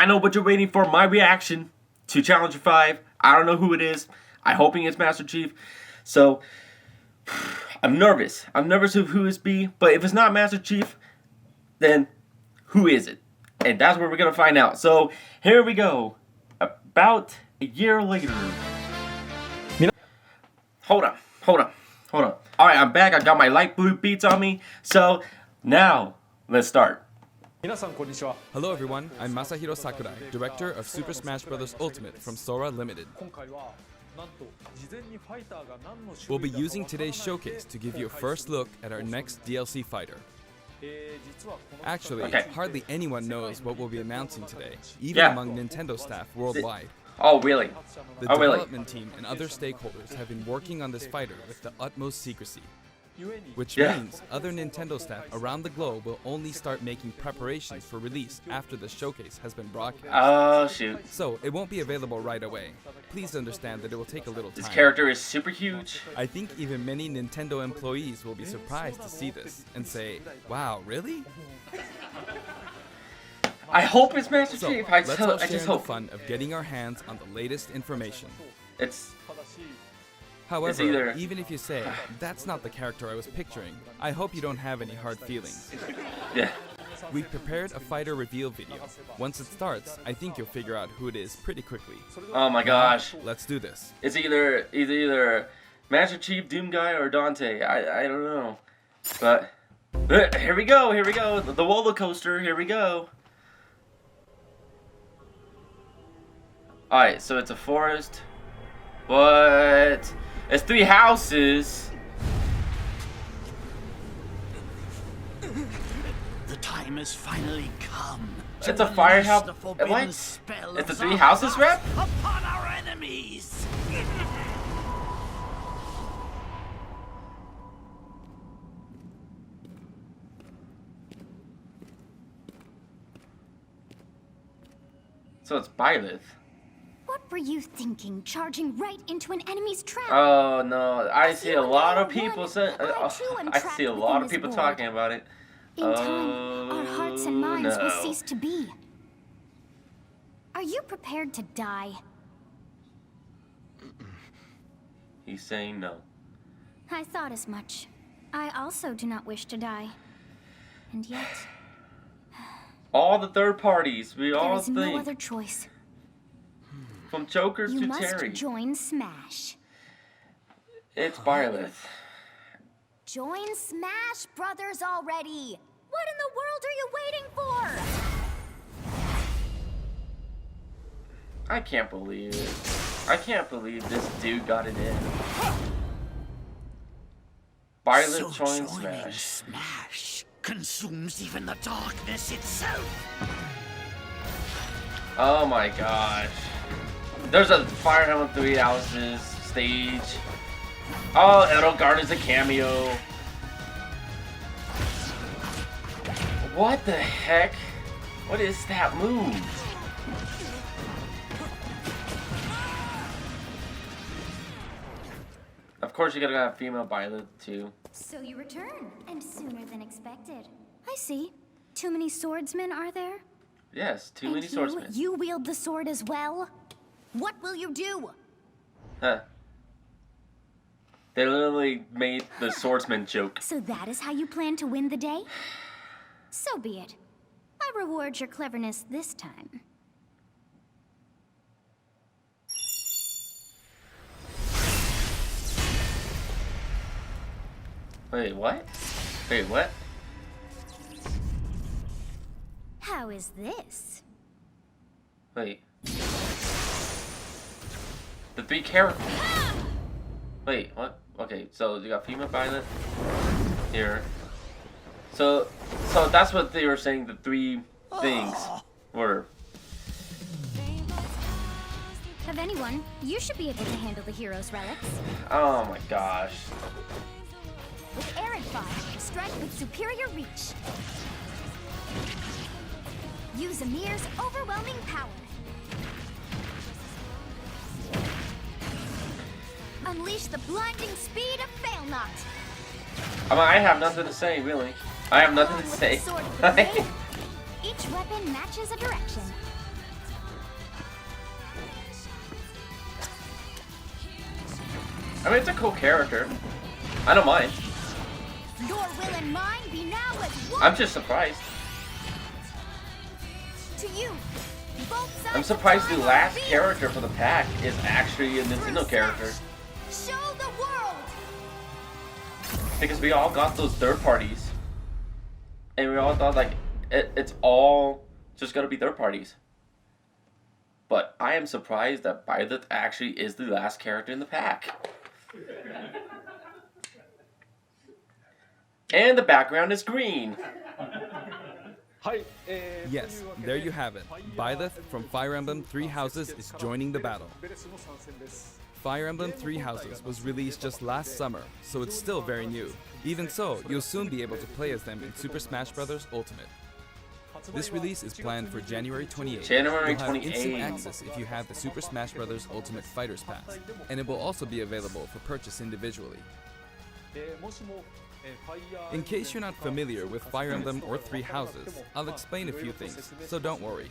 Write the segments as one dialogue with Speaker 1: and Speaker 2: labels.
Speaker 1: I know what you're waiting for, my reaction to Challenger 5. I don't know who it is. I'm hoping it's Master Chief. So, I'm nervous. I'm nervous of who it's be. But if it's not Master Chief, then who is it? And that's where we're going to find out. So, here we go. About a year later. Hold on. Alright, I'm back. I got my light blue beats on me. So, now, let's start.
Speaker 2: Hello everyone, I'm Masahiro Sakurai, director of Super Smash Bros. Ultimate from Sora Limited. We'll be using today's showcase to give you a first look at our next DLC fighter. Actually, hardly anyone knows what we'll be announcing today, even among Nintendo staff worldwide.
Speaker 1: Oh, really?
Speaker 2: The development team and other stakeholders have been working on this fighter with the utmost secrecy. Which means other Nintendo staff around the globe will only start making preparations for release after the showcase has been broadcast.
Speaker 1: Oh, shoot.
Speaker 2: So, it won't be available right away. Please understand that it will take a little time.
Speaker 1: This character is super huge.
Speaker 2: I think even many Nintendo employees will be surprised to see this and say, wow, really?
Speaker 1: I hope it's Master
Speaker 2: So,
Speaker 1: Chief.
Speaker 2: let's all
Speaker 1: I
Speaker 2: share
Speaker 1: just
Speaker 2: in the
Speaker 1: hope.
Speaker 2: fun of getting our hands on the latest information. However,
Speaker 1: either-
Speaker 2: even if you say, that's not the character I was picturing, I hope you don't have any hard feelings.
Speaker 1: Yeah.
Speaker 2: We've prepared a fighter reveal video. Once it starts, I think you'll figure out who it is pretty quickly.
Speaker 1: Oh my gosh.
Speaker 2: Let's do this.
Speaker 1: It's either Master Chief, Doom Guy, or Dante. I don't know. But here we go. The roller coaster. Here we go. Alright, so it's a forest. What? It's 3 houses.
Speaker 3: The time has finally come.
Speaker 1: It's a firehouse. It's the 3 houses rep?
Speaker 3: Upon our enemies.
Speaker 1: So it's Byleth.
Speaker 4: What were you thinking, charging right into an enemy's trap?
Speaker 1: Oh no, I see a lot of people saying.
Speaker 4: I too am
Speaker 1: I
Speaker 4: trapped
Speaker 1: see a
Speaker 4: within
Speaker 1: lot of
Speaker 4: this
Speaker 1: people
Speaker 4: void.
Speaker 1: talking about it.
Speaker 4: In time, our hearts and minds will
Speaker 1: no.
Speaker 4: cease to be. Are you prepared to die?
Speaker 1: He's saying no.
Speaker 4: I thought as much. I also do not wish to die. And yet,
Speaker 1: All the third parties, we
Speaker 4: there
Speaker 1: all
Speaker 4: is no
Speaker 1: think.
Speaker 4: other choice.
Speaker 1: From Joker
Speaker 4: You
Speaker 1: to
Speaker 4: must
Speaker 1: Terry.
Speaker 4: join Smash.
Speaker 1: It's Byleth.
Speaker 4: Join Smash Brothers already! What in the world are you waiting for?
Speaker 1: I can't believe it. I can't believe this dude got it in. Byleth joins
Speaker 3: joining
Speaker 1: Smash.
Speaker 3: Smash consumes even the darkness itself.
Speaker 1: Oh my gosh. There's a Fire Emblem 3 Houses stage. Oh, Edelgard is a cameo. What the heck? What is that move? Of course, you gotta have female Byleth too.
Speaker 4: So you return, and sooner than expected. I see. Too many swordsmen, are there?
Speaker 1: Yes, too
Speaker 4: And
Speaker 1: many swordsmen.
Speaker 4: You wield the sword as well? What will you do?
Speaker 1: Huh. They literally made the swordsman joke.
Speaker 4: So that is how you plan to win the day? So be it. I reward your cleverness this time.
Speaker 1: Wait, what? Wait, what?
Speaker 4: How is this?
Speaker 1: Wait. The 3 characters. Wait, what? Okay, so you got female Byleth here. So that's what they were saying. The 3 things were.
Speaker 4: Of anyone, you should be able to handle the hero's relics.
Speaker 1: Oh my gosh.
Speaker 4: With Arid Fire, strike with superior reach. Use Amir's overwhelming power. Unleash the blinding speed of Failnaught.
Speaker 1: I mean, I have nothing to say, really. I have nothing to
Speaker 4: With
Speaker 1: say.
Speaker 4: the sword of the blade, each weapon matches a direction.
Speaker 1: mean, it's a cool character. I don't mind.
Speaker 4: Your will and mine be now as one.
Speaker 1: I'm just surprised.
Speaker 4: To you, both sides
Speaker 1: I'm surprised the
Speaker 4: of time
Speaker 1: last
Speaker 4: are
Speaker 1: character for the pack is actually a Nintendo character.
Speaker 4: Show the world.
Speaker 1: Because we all got those third parties. And we all thought, like, it's all just gonna be third parties. But I am surprised that Byleth actually is the last character in the pack. And the background is green.
Speaker 2: Yes, there you have it. Byleth from Fire Emblem Three Houses is joining the battle. Fire Emblem Three Houses was released just last summer, so it's still very new. Even so, you'll soon be able to play as them in Super Smash Bros. Ultimate. This release is planned for January 28th.
Speaker 1: January
Speaker 2: You'll have
Speaker 1: 28th.
Speaker 2: instant access if you have the Super Smash Bros. Ultimate Fighters Pass, and it will also be available for purchase individually. In case you're not familiar with Fire Emblem or Three Houses, I'll explain a few things, so don't worry.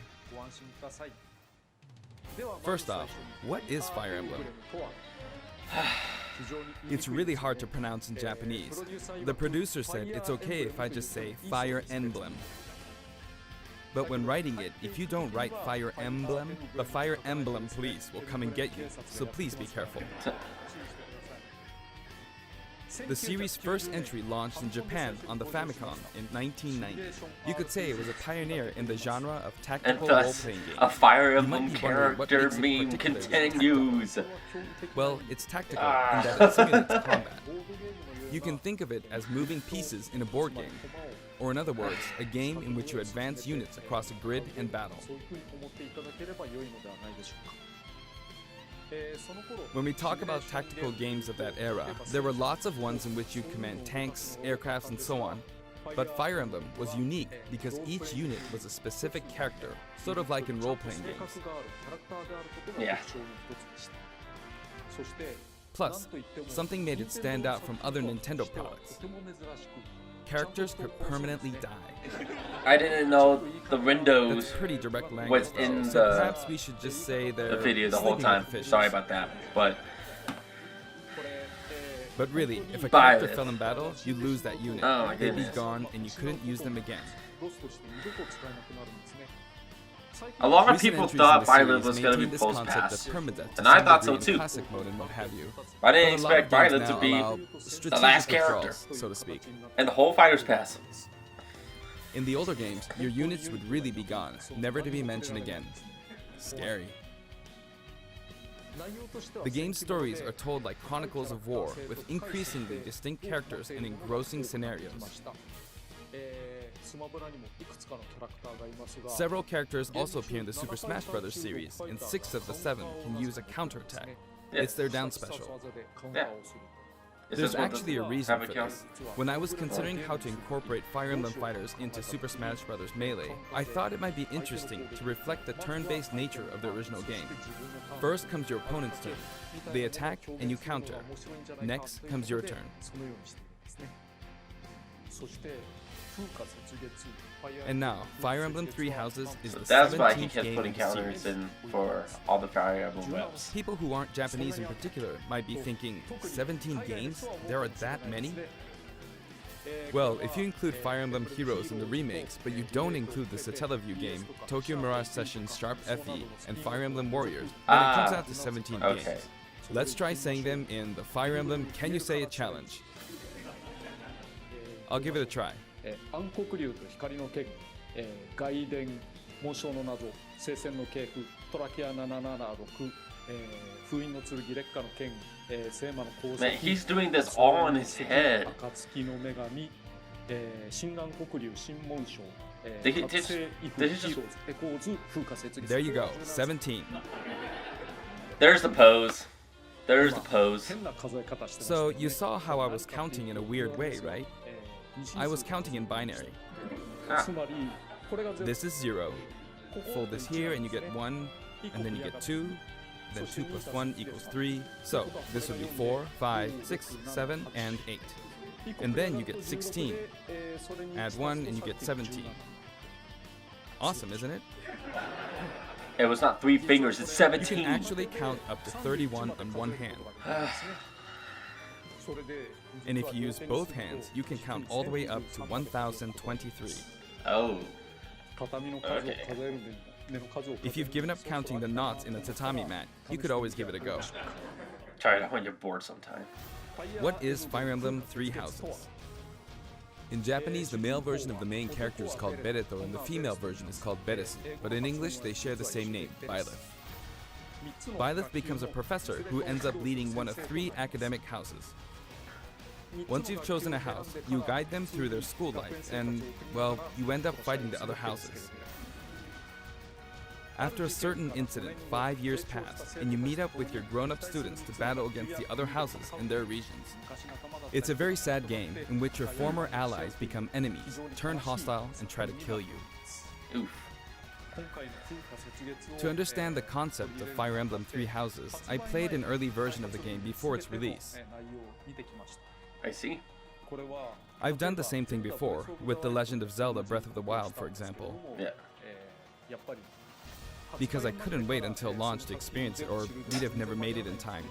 Speaker 2: First off, what is Fire Emblem? It's really hard to pronounce in Japanese. The producer said it's okay if I just say Fire Emblem. But when writing it, if you don't write Fire Emblem, the Fire Emblem police will come and get you, so please be careful. The series' first entry launched in Japan on the Famicom in 1990. You could say it was a pioneer in the genre of
Speaker 1: And
Speaker 2: tactical
Speaker 1: thus,
Speaker 2: role-playing game.
Speaker 1: a Fire
Speaker 2: You might
Speaker 1: Emblem
Speaker 2: be wondering what
Speaker 1: character
Speaker 2: makes it
Speaker 1: meme
Speaker 2: particularly
Speaker 1: continues.
Speaker 2: Well, it's tactical in that it simulates combat. You can think of it as moving pieces in a board game, or in other words, a game in which you advance units across a grid and battle. When we talk about tactical games of that era, there were lots of ones in which you command tanks, aircrafts, and so on. But Fire Emblem was unique because each unit was a specific character, sort of like in role-playing games.
Speaker 1: Yeah.
Speaker 2: Plus, something made it stand out from other Nintendo products. Characters could permanently die.
Speaker 1: I didn't know the windows
Speaker 2: That's pretty direct language,
Speaker 1: was
Speaker 2: though,
Speaker 1: in
Speaker 2: so
Speaker 1: the
Speaker 2: perhaps we should just say they're
Speaker 1: video the whole
Speaker 2: sleeping
Speaker 1: time.
Speaker 2: with fishes.
Speaker 1: Sorry about that. But
Speaker 2: But if a character
Speaker 1: Byleth.
Speaker 2: fell in battle, you'd lose that unit.
Speaker 1: Oh my
Speaker 2: They'd be
Speaker 1: goodness.
Speaker 2: gone and you couldn't use them again.
Speaker 1: a lot of
Speaker 2: Recent
Speaker 1: people
Speaker 2: entries
Speaker 1: thought
Speaker 2: in the
Speaker 1: Byleth
Speaker 2: series
Speaker 1: was going to be
Speaker 2: maintain this
Speaker 1: post
Speaker 2: concept
Speaker 1: pass.
Speaker 2: of permadeath to
Speaker 1: And I
Speaker 2: some
Speaker 1: thought
Speaker 2: degree
Speaker 1: so
Speaker 2: in
Speaker 1: too.
Speaker 2: classic mode and what have you.
Speaker 1: I didn't
Speaker 2: But a lot
Speaker 1: expect
Speaker 2: of games
Speaker 1: Byleth to
Speaker 2: now
Speaker 1: be
Speaker 2: allow
Speaker 1: the
Speaker 2: strategic
Speaker 1: last
Speaker 2: withdrawals,
Speaker 1: character.
Speaker 2: so to speak.
Speaker 1: And the whole Fighter's Pass.
Speaker 2: In the older games, your units would really be gone, never to be mentioned again. Scary. The game's stories are told like chronicles of war, with increasingly distinct characters and engrossing scenarios. Several characters also appear in the Super Smash Bros. Series, and 6 of the 7 can use a counterattack.
Speaker 1: Yeah.
Speaker 2: It's their down special.
Speaker 1: Yeah. Is
Speaker 2: There's
Speaker 1: this what
Speaker 2: actually
Speaker 1: the
Speaker 2: a reason for
Speaker 1: Famicom-
Speaker 2: this. When I was considering how to incorporate Fire Emblem fighters into Super Smash Bros. Melee, I thought it might be interesting to reflect the turn-based nature of the original game. First comes your opponent's turn. They attack and you counter. Next comes your turn. And now, Fire Emblem Three Houses is the
Speaker 1: That's why he
Speaker 2: 17th
Speaker 1: kept
Speaker 2: game
Speaker 1: putting
Speaker 2: in the
Speaker 1: counters
Speaker 2: series.
Speaker 1: in for all the Fire Emblem reps.
Speaker 2: People who aren't Japanese in particular might be thinking, 17 games? There are that many? Well, if you include Fire Emblem Heroes in the remakes, but you don't include the Satellaview game, Tokyo Mirage Sessions Sharp FE, and Fire Emblem Warriors, then it comes out to 17
Speaker 1: Okay.
Speaker 2: games. Let's try saying them in the Fire Emblem Can You Say It challenge. I'll give it a try.
Speaker 5: 暗黒竜と光の剣、外伝紋章の謎、聖戦の系譜、トラキア776、封印の剣、烈火の剣、聖魔の鉱石、
Speaker 1: Man, he's doing this all in his head.
Speaker 5: 暁の女神、新暗黒竜新紋章、
Speaker 1: Did he
Speaker 5: 覚醒イフ
Speaker 1: did
Speaker 5: ヒ
Speaker 1: he just-
Speaker 5: ーローズエコーズ風化雪
Speaker 2: There you go, 17.
Speaker 1: There's the pose. There's the pose.
Speaker 5: 変な数え方してます
Speaker 2: So you saw how I was counting in a weird way, right? I was counting in binary.
Speaker 5: つまりこれが全部
Speaker 2: This is 0. Fold this here and you get 1, and then you get 2, then 2 plus 1 equals 3. So this would be 4, 5, 6, 7, and 8. And then you get 16. Add 1 and you get 17. Awesome, isn't it?
Speaker 1: It was not 3 fingers, it's
Speaker 2: You can
Speaker 1: 17.
Speaker 2: actually count up to 31 on one hand. And if you use both hands, you can count all the way up to 1023.
Speaker 1: Oh.
Speaker 5: 畳の数を数える目の数を
Speaker 2: If you've given up counting the knots in a tatami mat, you could always give it a go.
Speaker 1: Try it out when you're bored sometime.
Speaker 2: What is Fire Emblem Three Houses? In Japanese, the male version of the main character is called Bereto and the female version is called Beresu, but in English they share the same name, Byleth. Byleth becomes a professor who ends up leading one of 3 academic houses. Once you've chosen a house, you guide them through their school life and, well, you end up fighting the other houses. After a certain incident, 5 years pass, and you meet up with your grown-up students to battle against the other houses in their regions. It's a very sad game in which your former allies become enemies, turn hostile, and try to kill you.
Speaker 1: Oof.
Speaker 2: To understand the concept of Fire Emblem Three Houses, I played an early version of the game before its release.
Speaker 1: I see.
Speaker 2: I've done the same thing before, with The Legend of Zelda Breath of the Wild, for example.
Speaker 1: Yeah.
Speaker 2: Because I couldn't wait until launch to experience it, or we'd have never made it in time.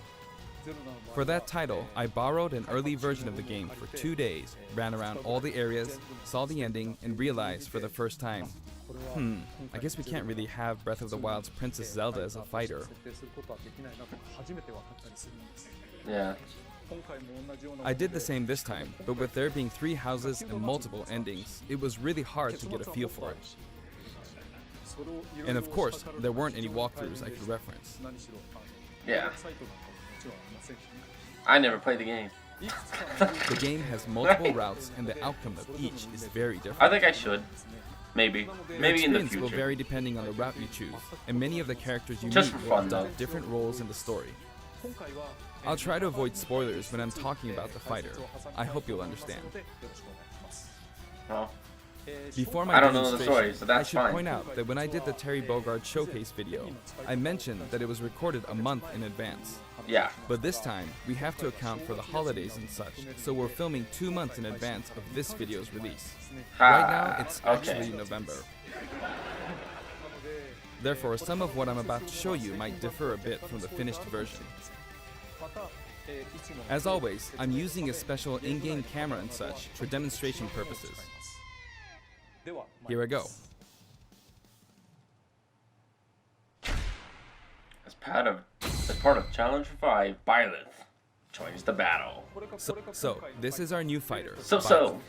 Speaker 2: For that title, I borrowed an early version of the game for 2 days, ran around all the areas, saw the ending, and realized for the first time, I guess we can't really have Breath of the Wild's Princess Zelda as a fighter.
Speaker 1: Yeah.
Speaker 2: I did the same this time, but with there being 3 houses and multiple endings, it was really hard to get a feel for it. And of course, there weren't any walkthroughs I could reference.
Speaker 1: Yeah. I never played the game.
Speaker 2: The game has multiple routes, and the outcome of each is very different.
Speaker 1: I think I should. Maybe. Maybe in the
Speaker 2: Experience will
Speaker 1: future.
Speaker 2: vary depending on the route you choose, and many of the characters you
Speaker 1: Just
Speaker 2: meet
Speaker 1: for
Speaker 2: will
Speaker 1: fun,
Speaker 2: adopt
Speaker 1: though.
Speaker 2: different roles in the story. I'll try to avoid spoilers when I'm talking about the fighter. I hope you'll understand.
Speaker 1: Well,
Speaker 2: Before my
Speaker 1: I don't know the
Speaker 2: demonstration,
Speaker 1: story, so that's
Speaker 2: I should
Speaker 1: fine.
Speaker 2: point out that when I did the Terry Bogard showcase video, I mentioned that it was recorded a month in advance.
Speaker 1: yeah.
Speaker 2: But this time, we have to account for the holidays and such, so we're filming 2 months in advance of this video's release. Right now, it's actually November. Therefore, some of what I'm about to show you might differ a bit from the finished version. As always, I'm using a special in-game camera and such for demonstration purposes. Here I go.
Speaker 1: As part of Challenge 5, Byleth joins the battle.
Speaker 2: So, this is our new fighter.
Speaker 1: So.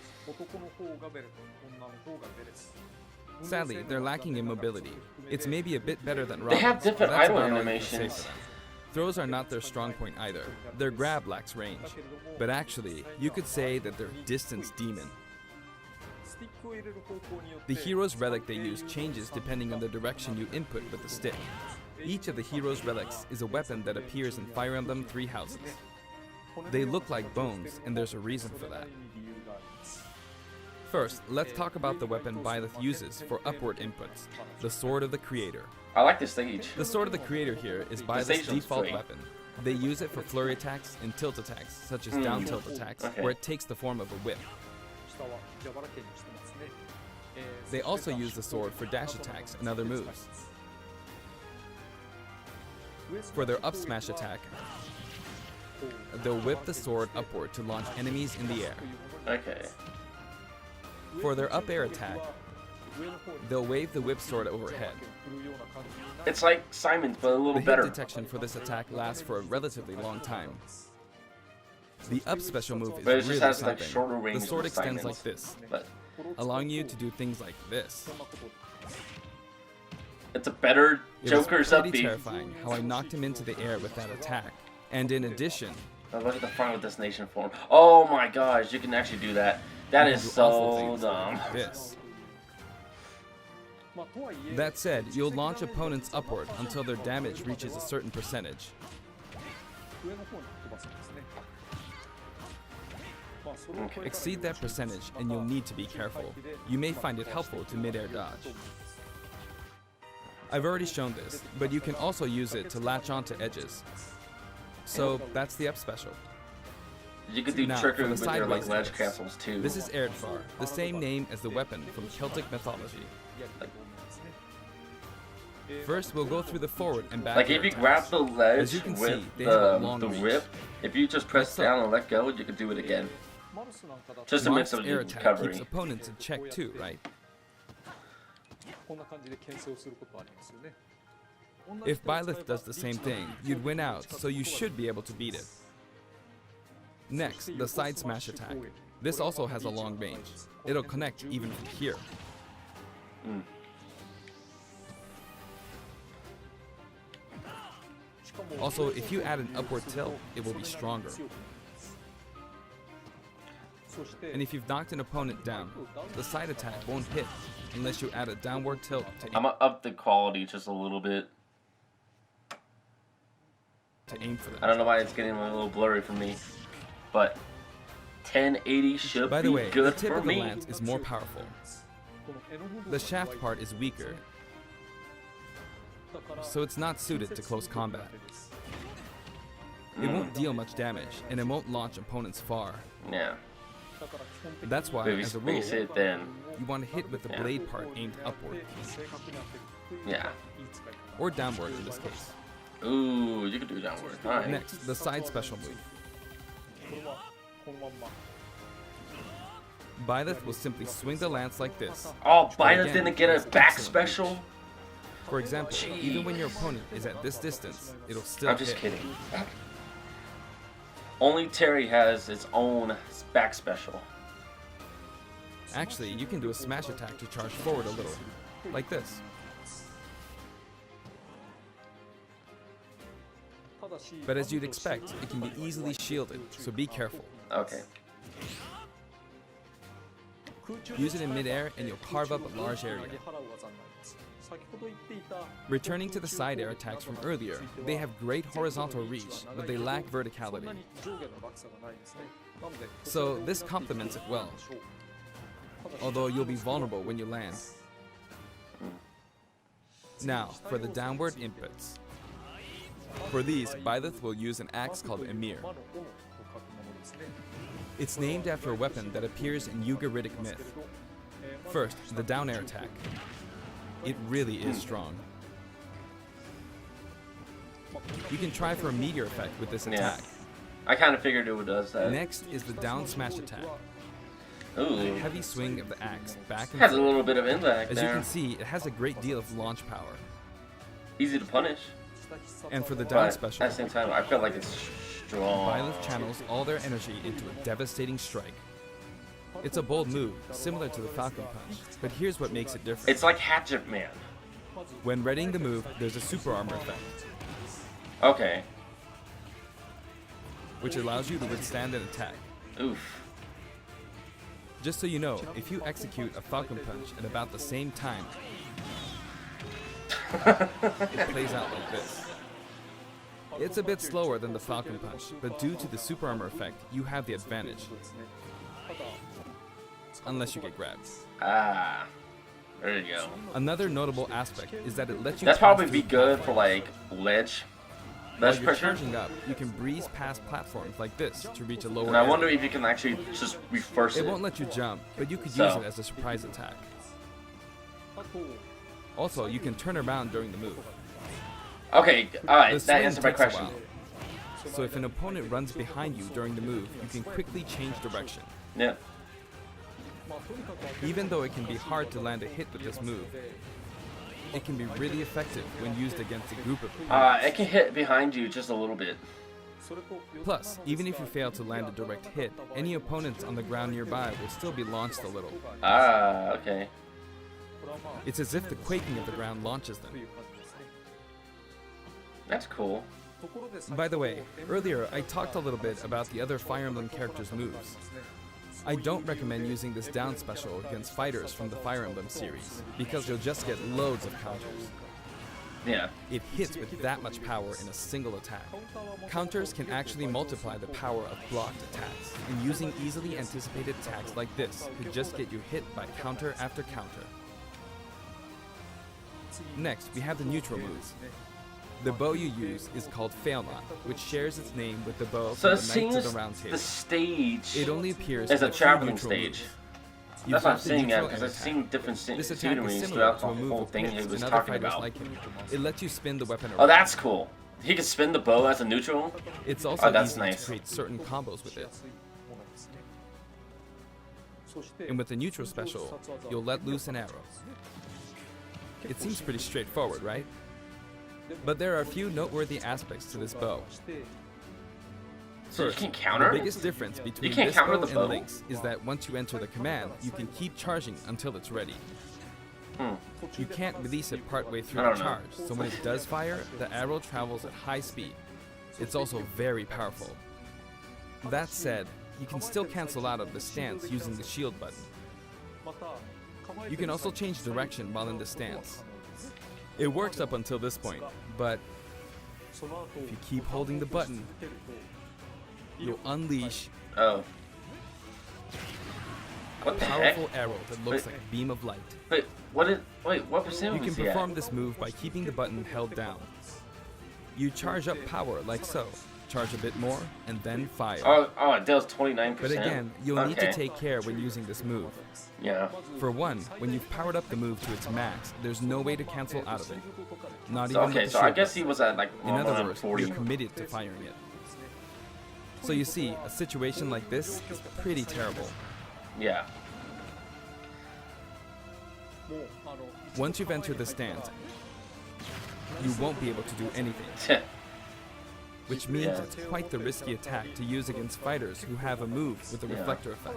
Speaker 2: Sadly, they're lacking in mobility. It's maybe a bit better than
Speaker 1: They have
Speaker 2: Robin's,
Speaker 1: different
Speaker 2: but that's
Speaker 1: idle
Speaker 2: about all you can say
Speaker 1: animations.
Speaker 2: for them. Throws are not their strong point either. Their grab lacks range. But actually, you could say that they're distance demon. The hero's relic they use changes depending on the direction you input with the stick. Each of the hero's relics is a weapon that appears in Fire Emblem Three Houses. They look like bones, and there's a reason for that. First, let's talk about the weapon Byleth uses for upward inputs, the Sword of the Creator.
Speaker 1: I like this stage.
Speaker 2: The Sword of the Creator here is Byleth's
Speaker 1: stage looks
Speaker 2: default
Speaker 1: great.
Speaker 2: weapon. They use it for flurry attacks and tilt attacks, such as down tilt attacks,
Speaker 1: Okay.
Speaker 2: where it takes the form of a whip. They also use the sword for dash attacks and other moves. For their up smash attack, they'll whip the sword upward to launch enemies in the air.
Speaker 1: Okay.
Speaker 2: For their up air attack, they'll wave the whip sword overhead.
Speaker 1: It's like Simon's, but a little
Speaker 2: The hit
Speaker 1: better.
Speaker 2: detection for this attack lasts for a relatively long time. The up special move is
Speaker 1: But it just
Speaker 2: really
Speaker 1: has, like,
Speaker 2: something.
Speaker 1: shorter range
Speaker 2: The sword
Speaker 1: with
Speaker 2: extends
Speaker 1: Simon's.
Speaker 2: like this,
Speaker 1: But
Speaker 2: allowing you to do things like this.
Speaker 1: it's a better
Speaker 2: It was
Speaker 1: Joker's
Speaker 2: pretty
Speaker 1: upbeat.
Speaker 2: terrifying how I knocked him into the air with that attack. And in addition,
Speaker 1: Now look at the final destination form. Oh my gosh, you can actually do that. That
Speaker 2: you
Speaker 1: is
Speaker 2: can do awful
Speaker 1: so
Speaker 2: things
Speaker 1: dumb.
Speaker 2: like this. That said, you'll launch opponents upward until their damage reaches a certain percentage. Exceed that percentage and you'll need to be careful. You may find it helpful to mid-air dodge. I've already shown this, but you can also use it to latch onto edges. So that's the up special.
Speaker 1: You could do
Speaker 2: Now,
Speaker 1: trickery
Speaker 2: for the
Speaker 1: with your like
Speaker 2: sideways
Speaker 1: ledge
Speaker 2: edges.
Speaker 1: castles too.
Speaker 2: This is Erdvar, the same name as the weapon from Celtic mythology. First, we'll go through the forward and back
Speaker 1: Like
Speaker 2: air
Speaker 1: if you
Speaker 2: attacks.
Speaker 1: grab the ledge
Speaker 2: As you can
Speaker 1: with
Speaker 2: see, they have a
Speaker 1: the
Speaker 2: long range.
Speaker 1: whip, if you just press
Speaker 2: so.
Speaker 1: down and let go, you can do it again. Just to miss
Speaker 2: Mark's
Speaker 1: some
Speaker 2: air attack
Speaker 1: recovery.
Speaker 2: keeps opponents in check too, right?
Speaker 5: こんな感じで牽制をすることありますよね。
Speaker 2: If Byleth does the same thing, you'd win out, so you should be able to beat it. Next, the side smash attack. This also has a long range. It'll connect even from here. Also, if you add an upward tilt, it will be stronger. And if you've knocked an opponent down, the side attack won't hit unless you add a downward tilt to
Speaker 1: I'm gonna up the quality just a little bit.
Speaker 2: aim for them.
Speaker 1: I don't know why it's getting a little blurry for me, but 1080 should
Speaker 2: By the way,
Speaker 1: be
Speaker 2: the
Speaker 1: good
Speaker 2: tip
Speaker 1: for
Speaker 2: of the
Speaker 1: me.
Speaker 2: lance is more powerful. The shaft part is weaker, so it's not suited to close combat. It won't deal much damage, and it won't launch opponents far.
Speaker 1: Yeah.
Speaker 2: That's why,
Speaker 1: But if you
Speaker 2: as a rule,
Speaker 1: space it, then
Speaker 2: you want to hit with the
Speaker 1: Yeah.
Speaker 2: blade part aimed upward,
Speaker 1: yeah.
Speaker 2: or downward in this case.
Speaker 1: Ooh, you can do downward. All right.
Speaker 2: Next, the side special move.
Speaker 5: これはこのまんま
Speaker 2: Byleth will simply swing the lance like this.
Speaker 1: Oh, Byleth
Speaker 2: Again,
Speaker 1: didn't get a
Speaker 2: it's
Speaker 1: back
Speaker 2: excellent
Speaker 1: special.
Speaker 2: For example, even when your opponent is at this distance, it'll still
Speaker 1: I'm just
Speaker 2: hit.
Speaker 1: kidding. Only Terry has its own back special.
Speaker 2: Actually, you can do a smash attack to charge forward a little, like this. But as you'd expect, it can be easily shielded, so be careful.
Speaker 1: Okay.
Speaker 2: Use it in midair and you'll carve up a large area. Returning to the side air attacks from earlier, they have great horizontal reach, but they lack verticality. So this complements it well, although you'll be vulnerable when you land. Now, for the downward inputs. For these, Byleth will use an axe called Emir. It's named after a weapon that appears in Ugaritic myth. First, the down air attack. It really is strong. You can try for a meteor effect with this
Speaker 1: Yeah.
Speaker 2: attack.
Speaker 1: I kind of figured it does that.
Speaker 2: Next is the down smash attack. A
Speaker 1: Ooh.
Speaker 2: heavy swing of the axe back and
Speaker 1: Has a
Speaker 2: forth.
Speaker 1: little bit of impact
Speaker 2: As you
Speaker 1: there.
Speaker 2: can see, it has a great deal of launch power.
Speaker 1: Easy to punish.
Speaker 2: And for the down
Speaker 1: But
Speaker 2: special,
Speaker 1: at the same time, I feel like it's strong.
Speaker 2: Byleth channels all their energy into a devastating strike. It's a bold move, similar to the Falcon Punch, but here's what makes it different.
Speaker 1: It's like Hatchet Man.
Speaker 2: When readying the move, there's a super armor effect,
Speaker 1: Okay.
Speaker 2: which allows you to withstand an attack.
Speaker 1: Oof.
Speaker 2: Just so you know, if you execute a Falcon Punch at about the same time, it plays out like this. It's a bit slower than the Falcon Punch, but due to the super armor effect, you have the advantage. Unless you get grabbed.
Speaker 1: Ah. There you go.
Speaker 2: Another notable aspect is that it lets you
Speaker 1: That'd
Speaker 2: pass
Speaker 1: probably be
Speaker 2: through
Speaker 1: good for
Speaker 2: platforms.
Speaker 1: like ledge.
Speaker 2: While
Speaker 1: Ledge
Speaker 2: you're
Speaker 1: pressure.
Speaker 2: charging up, you can breeze past platforms like this to reach a lower
Speaker 1: And I
Speaker 2: area.
Speaker 1: wonder if you can actually just reverse
Speaker 2: It
Speaker 1: it.
Speaker 2: won't let you jump, but you could
Speaker 1: So.
Speaker 2: use it as a surprise attack. Also, you can turn around during the move.
Speaker 1: Okay,
Speaker 2: The
Speaker 1: alright, that
Speaker 2: swing
Speaker 1: answered my
Speaker 2: takes a
Speaker 1: question.
Speaker 2: while. So if an opponent runs behind you during the move, you can quickly change direction.
Speaker 1: Yeah.
Speaker 2: Even though it can be hard to land a hit with this move, it can be really effective when used against a group of opponents.
Speaker 1: It can hit behind you just a little bit.
Speaker 2: Plus, even if you fail to land a direct hit, any opponents on the ground nearby will still be launched a little.
Speaker 1: Ah, okay.
Speaker 2: It's as if the quaking of the ground launches them.
Speaker 1: That's cool.
Speaker 2: By the way, earlier I talked a little bit about the other Fire Emblem characters' moves. I don't recommend using this down special against fighters from the Fire Emblem series, because you'll just get loads of counters.
Speaker 1: Yeah.
Speaker 2: It hits with that much power in a single attack. Counters can actually multiply the power of blocked attacks, and using easily anticipated attacks like this could just get you hit by counter after counter. Next, we have the neutral moves. The bow you use is called Fail Not, which shares its name with the bow
Speaker 1: So
Speaker 2: from
Speaker 1: it
Speaker 2: the Knights
Speaker 1: seems
Speaker 2: of the Round
Speaker 1: the
Speaker 2: Table.
Speaker 1: stage
Speaker 2: It only appears
Speaker 1: as
Speaker 2: in
Speaker 1: a
Speaker 2: few
Speaker 1: traveling
Speaker 2: neutral
Speaker 1: stage.
Speaker 2: moves.
Speaker 1: That's what I'm
Speaker 2: got the
Speaker 1: saying, yeah,
Speaker 2: neutral
Speaker 1: because
Speaker 2: and
Speaker 1: I've
Speaker 2: attack.
Speaker 1: seen different
Speaker 2: This attack is
Speaker 1: sceneries
Speaker 2: similar
Speaker 1: throughout
Speaker 2: to
Speaker 1: the
Speaker 2: a move
Speaker 1: whole
Speaker 2: of
Speaker 1: thing he
Speaker 2: Pits
Speaker 1: was
Speaker 2: and other
Speaker 1: talking
Speaker 2: fighters
Speaker 1: about.
Speaker 2: like him. It lets you spin the weapon around.
Speaker 1: Oh, that's cool. He can spin the bow as a neutral.
Speaker 2: It's also
Speaker 1: Oh, that's
Speaker 2: easy
Speaker 1: nice.
Speaker 2: to create certain combos with it. And with the neutral special, you'll let loose an arrow. It seems pretty straightforward, right? But there are a few noteworthy aspects to this bow.
Speaker 1: So you
Speaker 2: First,
Speaker 1: can counter?
Speaker 2: the biggest difference between
Speaker 1: can't
Speaker 2: this
Speaker 1: counter
Speaker 2: bow
Speaker 1: the bow?
Speaker 2: and Link's is that once you enter the command, you can keep charging until it's ready. You can't release it partway through
Speaker 1: I
Speaker 2: the
Speaker 1: don't know.
Speaker 2: charge, so when it does fire, the arrow travels at high speed. It's also very powerful. That said, you can still cancel out of the stance using the shield button. You can also change direction while in the stance. It works up until this point, but if you keep holding the button, you'll unleash
Speaker 1: Oh. What
Speaker 2: a
Speaker 1: the heck?
Speaker 2: powerful arrow that looks
Speaker 1: Wait.
Speaker 2: like a beam of light.
Speaker 1: Wait, what percent
Speaker 2: You
Speaker 1: was
Speaker 2: can
Speaker 1: he at?
Speaker 2: perform this move by keeping the button held down. You charge up power like so, charge a bit more, and then fire.
Speaker 1: Oh, it does 29%.
Speaker 2: But again, you'll
Speaker 1: okay.
Speaker 2: need to take care when using this move.
Speaker 1: Yeah.
Speaker 2: For one, when you've powered up the move to its max, there's no way to cancel out of it. Not
Speaker 1: So,
Speaker 2: even
Speaker 1: okay,
Speaker 2: with the
Speaker 1: so I
Speaker 2: shield
Speaker 1: guess
Speaker 2: button.
Speaker 1: he was at like
Speaker 2: In other
Speaker 1: around
Speaker 2: words,
Speaker 1: 40.
Speaker 2: you're committed to firing it. So you see, a situation like this is pretty terrible.
Speaker 1: Yeah.
Speaker 2: Once you've entered the stance, you won't be able to do anything, which means
Speaker 1: Yeah.
Speaker 2: it's quite the risky attack to use against fighters who have a move with a
Speaker 1: Yeah.
Speaker 2: reflector effect.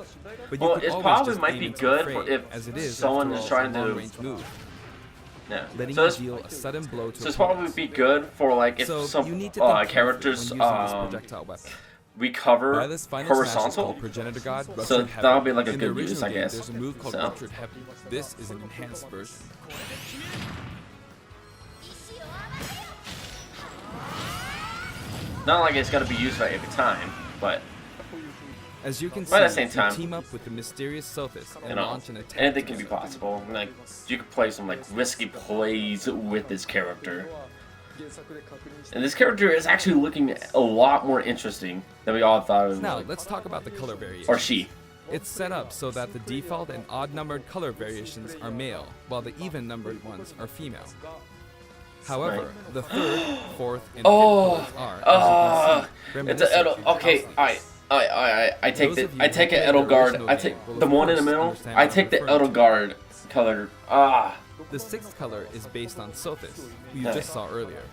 Speaker 2: But you
Speaker 1: Well,
Speaker 2: could
Speaker 1: it
Speaker 2: always
Speaker 1: probably
Speaker 2: just
Speaker 1: might
Speaker 2: aim
Speaker 1: be
Speaker 2: into
Speaker 1: good
Speaker 2: the
Speaker 1: for
Speaker 2: fray,
Speaker 1: if
Speaker 2: as it is,
Speaker 1: someone
Speaker 2: after
Speaker 1: is
Speaker 2: all,
Speaker 1: trying
Speaker 2: a
Speaker 1: to-
Speaker 2: long-range move,
Speaker 1: Yeah.
Speaker 2: letting
Speaker 1: So
Speaker 2: you
Speaker 1: it's,
Speaker 2: deal a sudden blow to
Speaker 1: so it's probably
Speaker 2: opponents.
Speaker 1: be good for like if
Speaker 2: So
Speaker 1: some
Speaker 2: you need to think carefully
Speaker 1: characters
Speaker 2: when using this projectile weapon.
Speaker 1: recover
Speaker 2: Byleth's final smash is
Speaker 1: horizontal.
Speaker 2: called Progenitor God Ruptured
Speaker 1: So
Speaker 2: Heaven.
Speaker 1: that'll be like a
Speaker 2: In the
Speaker 1: good use,
Speaker 2: original
Speaker 1: I
Speaker 2: game,
Speaker 1: guess.
Speaker 2: There's a move called
Speaker 1: So.
Speaker 2: Ruptured Heaven. This is an enhanced version.
Speaker 1: Not like it's gonna be used for every time, but
Speaker 2: As you can see,
Speaker 1: But at the same
Speaker 2: you
Speaker 1: time,
Speaker 2: team up with the mysterious Sothis and
Speaker 1: you know,
Speaker 2: launch an attack.
Speaker 1: anything can be possible. Like you could play some like risky plays with this character. And this character is actually looking a lot more interesting than we all thought it was.
Speaker 2: Now, let's talk about the color variation.
Speaker 1: Or she.
Speaker 2: It's set up so that the default and odd-numbered color variations are male, while the even-numbered ones are female. However, the third, fourth, and fifth colors are, as you can see,
Speaker 1: It's
Speaker 2: reminiscent
Speaker 1: a
Speaker 2: of
Speaker 1: okay.
Speaker 2: Houses.
Speaker 1: I take
Speaker 2: Those
Speaker 1: the
Speaker 2: of you
Speaker 1: I
Speaker 2: who
Speaker 1: take an
Speaker 2: played the
Speaker 1: Edelgard.
Speaker 2: original
Speaker 1: I
Speaker 2: game
Speaker 1: take
Speaker 2: will
Speaker 1: the
Speaker 2: of
Speaker 1: one in the
Speaker 2: course
Speaker 1: middle.
Speaker 2: understand
Speaker 1: I
Speaker 2: what
Speaker 1: take the
Speaker 2: I'm referring to.
Speaker 1: Edelgard color.
Speaker 2: The sixth color is based on Sothis, who you
Speaker 1: Yeah.
Speaker 2: just saw earlier.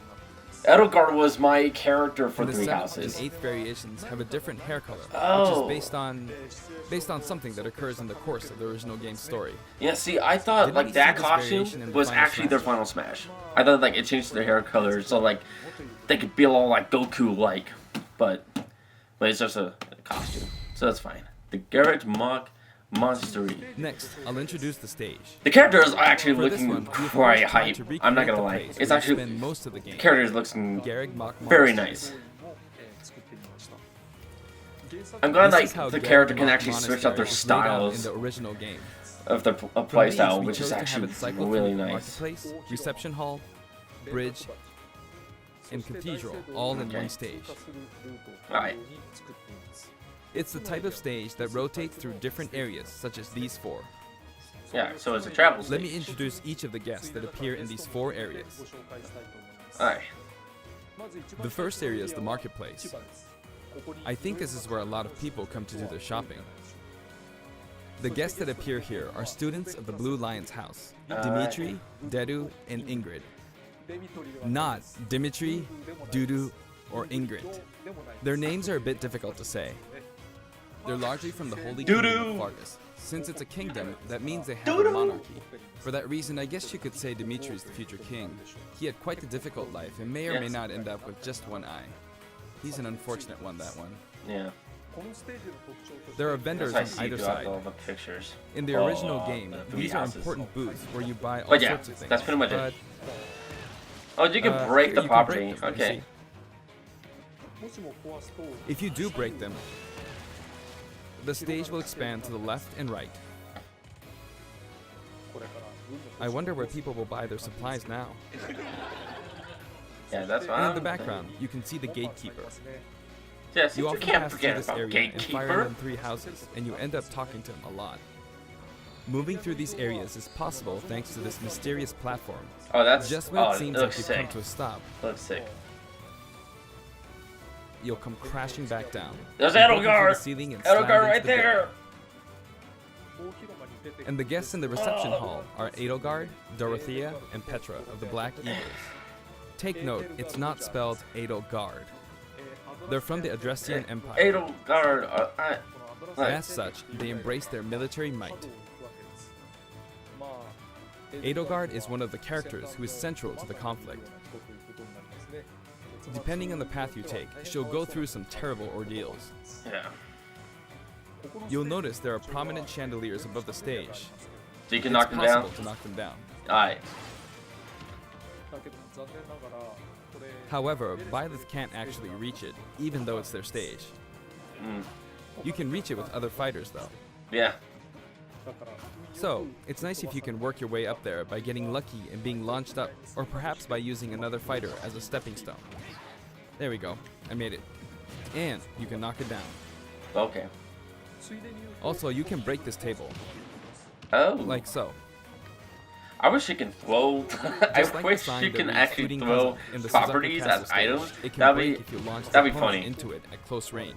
Speaker 1: Edelgard was my character for
Speaker 2: And the
Speaker 1: Three
Speaker 2: seventh
Speaker 1: Houses.
Speaker 2: and eighth variations have a different hair color,
Speaker 1: Oh.
Speaker 2: which is based on something that occurs in the course of the original game's story.
Speaker 1: Yeah, see, I thought
Speaker 2: Didn't
Speaker 1: like
Speaker 2: we
Speaker 1: that
Speaker 2: see this variation in
Speaker 1: costume
Speaker 2: the
Speaker 1: was
Speaker 2: Final
Speaker 1: actually their
Speaker 2: Smash?
Speaker 1: final smash. I thought like it changed their hair color, so like they could be all like Goku like, but it's just a costume, so that's fine. The Garrett Mock Monstery.
Speaker 2: Next, I'll introduce the stage.
Speaker 1: The character is actually
Speaker 2: For this
Speaker 1: looking
Speaker 2: one, we of
Speaker 1: quite
Speaker 2: course tried
Speaker 1: hype.
Speaker 2: to
Speaker 1: I'm not
Speaker 2: recreate
Speaker 1: gonna
Speaker 2: the
Speaker 1: lie.
Speaker 2: place
Speaker 1: It's
Speaker 2: where you
Speaker 1: actually
Speaker 2: spend most of the game.
Speaker 1: the character is looking
Speaker 2: Garreg Mach
Speaker 1: very
Speaker 2: Monastery.
Speaker 1: nice. I'm glad
Speaker 2: This
Speaker 1: like
Speaker 2: is how
Speaker 1: the
Speaker 2: Garreg
Speaker 1: character can
Speaker 2: Mach
Speaker 1: actually switch up their
Speaker 2: Monastery is laid out in
Speaker 1: styles
Speaker 2: the original game.
Speaker 1: of their
Speaker 2: From
Speaker 1: play
Speaker 2: these,
Speaker 1: style,
Speaker 2: we
Speaker 1: which
Speaker 2: chose
Speaker 1: is
Speaker 2: to have
Speaker 1: actually
Speaker 2: it cycle
Speaker 1: really
Speaker 2: through
Speaker 1: nice.
Speaker 2: Marketplace, reception hall, bridge, and cathedral, all in
Speaker 1: Okay.
Speaker 2: one stage.
Speaker 1: Alright.
Speaker 2: It's the type of stage that rotates through different areas, such as these four.
Speaker 1: Yeah, so it's a travel stage.
Speaker 2: Let me introduce each of the guests that appear in these four areas.
Speaker 1: Alright.
Speaker 2: The first area is the marketplace. I think this is where a lot of people come to do their shopping. The guests that appear here are students of the Blue Lion's house, Dimitri, Dedu, and Ingrid. Not Dimitri, Dudu, or Ingrid. Their names are a bit difficult to say. They're largely from the Holy Kingdom of Fargus. Since it's a kingdom, that means they have a monarchy. For that reason, I guess you could say Dimitri's the future king. He had quite a difficult life and may or may not end up with just one eye. He's an unfortunate one, that one.
Speaker 1: Yeah.
Speaker 2: There are vendors
Speaker 1: That's
Speaker 2: on
Speaker 1: I see
Speaker 2: either
Speaker 1: throughout
Speaker 2: side.
Speaker 1: all the pictures.
Speaker 2: In the original game,
Speaker 1: the three
Speaker 2: these are
Speaker 1: houses.
Speaker 2: important booths where you buy all
Speaker 1: But yeah,
Speaker 2: sorts of things.
Speaker 1: that's pretty much it.
Speaker 2: But,
Speaker 1: Oh, you can break
Speaker 2: here
Speaker 1: the
Speaker 2: you can
Speaker 1: property.
Speaker 2: break them, you
Speaker 1: Okay.
Speaker 2: see. If you do break them, the stage will expand to the left and right. I wonder where people will buy their supplies now.
Speaker 1: Yeah, that's
Speaker 2: And in
Speaker 1: fine.
Speaker 2: the background, you can see the gatekeeper.
Speaker 1: Yes,
Speaker 2: You
Speaker 1: you
Speaker 2: often
Speaker 1: can't
Speaker 2: pass through
Speaker 1: forget
Speaker 2: this
Speaker 1: about
Speaker 2: area and fire
Speaker 1: Gatekeeper.
Speaker 2: in 3 houses, and you end up talking to him a lot. Moving through these areas is possible thanks to this mysterious platform.
Speaker 1: Oh, that's
Speaker 2: Just when
Speaker 1: oh,
Speaker 2: it seems
Speaker 1: looks
Speaker 2: like you've
Speaker 1: sick.
Speaker 2: come to a stop,
Speaker 1: Looks sick.
Speaker 2: you'll come crashing back down.
Speaker 1: There's
Speaker 2: You're broken through
Speaker 1: Edelgard.
Speaker 2: the ceiling and slammed
Speaker 1: Edelgard
Speaker 2: into
Speaker 1: right
Speaker 2: the door.
Speaker 1: there.
Speaker 2: And the guests in the reception hall are Edelgard, Dorothea, and Petra of the Black Eagles. Take note, it's not spelled Edelgard. They're from the Adrestian Empire.
Speaker 1: Edelgard.
Speaker 2: And as such, they embrace their military might. Edelgard is one of the characters who is central to the conflict. Depending on the path you take, she'll go through some terrible ordeals.
Speaker 1: Yeah.
Speaker 2: You'll notice there are prominent chandeliers above the stage.
Speaker 1: So you can
Speaker 2: It's
Speaker 1: knock them down.
Speaker 2: possible to knock them down.
Speaker 1: Alright.
Speaker 2: However, Byleth can't actually reach it, even though it's their stage. You can reach it with other fighters, though.
Speaker 1: Yeah.
Speaker 2: So, it's nice if you can work your way up there by getting lucky and being launched up, or perhaps by using another fighter as a stepping stone. There we go, I made it. And you can knock it down.
Speaker 1: Okay.
Speaker 2: Also, you can break this table,
Speaker 1: Oh.
Speaker 2: like so.
Speaker 1: I wish you can throw. I
Speaker 2: Just like the
Speaker 1: wish
Speaker 2: sign
Speaker 1: you
Speaker 2: that
Speaker 1: can
Speaker 2: reads
Speaker 1: actually
Speaker 2: Shooting
Speaker 1: throw
Speaker 2: Puzzle in the Suzuki
Speaker 1: properties
Speaker 2: Castle
Speaker 1: as
Speaker 2: stage.
Speaker 1: items.
Speaker 2: It can
Speaker 1: That'd
Speaker 2: break
Speaker 1: be
Speaker 2: if you launch the
Speaker 1: that'd be
Speaker 2: opponent
Speaker 1: funny.
Speaker 2: into it at close range.